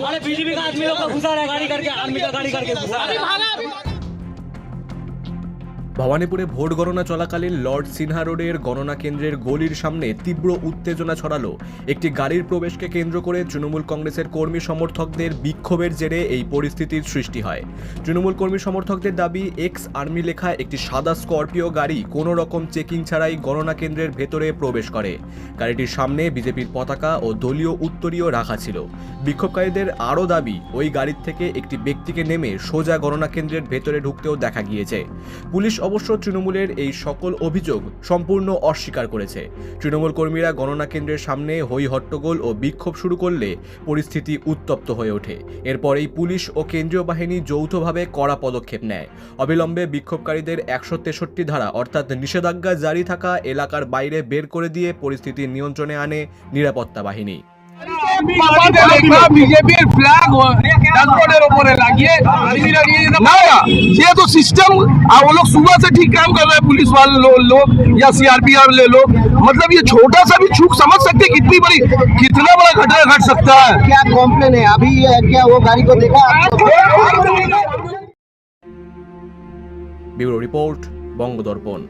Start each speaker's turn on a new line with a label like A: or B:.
A: अरे बीजेपी का आदमी लोग को घुसा रहा है गाड़ी करके, आर्मी का गाड़ी करके घुसा रहा है।
B: ভবানীপুরে ভোট গণনা চলাকালীন লর্ড সিনহা রোডের গণনা কেন্দ্রের গলির সামনে তীব্র উত্তেজনা ছড়ালো। একটি গাড়ির প্রবেশকে কেন্দ্র করে তৃণমূল কংগ্রেসের কর্মী সমর্থকদের বিক্ষোভের জেরে এই পরিস্থিতির সৃষ্টি হয়। তৃণমূল কর্মী সমর্থকদের দাবি, এক্স আর্মি লেখা একটি সাদা স্করপিও গাড়ি কোনো রকম চেকিং ছাড়াই গণনা কেন্দ্রের ভেতরে প্রবেশ করে। গাড়িটির সামনে বিজেপির পতাকা ও দলীয় উত্তরীয় রাখা ছিল। বিক্ষোভকারীদের আরও দাবি, ওই গাড়ির থেকে একটি ব্যক্তিকে নেমে সোজা গণনা কেন্দ্রের ভেতরে ঢুকতেও দেখা গিয়েছে। পুলিশ অবশ্য তৃণমূলের এই সকল অভিযোগ সম্পূর্ণ অস্বীকার করেছে। তৃণমূল কর্মীরা গণনা কেন্দ্রের সামনে হই হট্টগোল ও বিক্ষোভ শুরু করলে পরিস্থিতি উত্তপ্ত হয়ে ওঠে। এরপরেই পুলিশ ও কেন্দ্রীয় বাহিনী যৌথভাবে কড়া পদক্ষেপ নেয়। অবিলম্বে বিক্ষোভকারীদের 163 ধারা অর্থাৎ নিষেধাজ্ঞা জারি থাকা এলাকার বাইরে বের করে দিয়ে পরিস্থিতি নিয়ন্ত্রণে আনে নিরাপত্তা বাহিনী।
C: বিজেপির ফ্ল্যাগ डैशबोर्ड ऊपर লাগিয়ে ना ये तो सिस्टम वो लोग सुबह से ठीक काम कर रहे हैं, पुलिस वाले लोग या सीआरपीएफ ले लो, मतलब ये छोटा सा भी चूक समझ सकते कितना बड़ा घटना घट सकता है।
D: क्या कॉम्प्लेन है अभी, क्या वो गाड़ी को देखा?
B: ব্যুরো রিপোর্ট, বঙ্গ দর্পণ।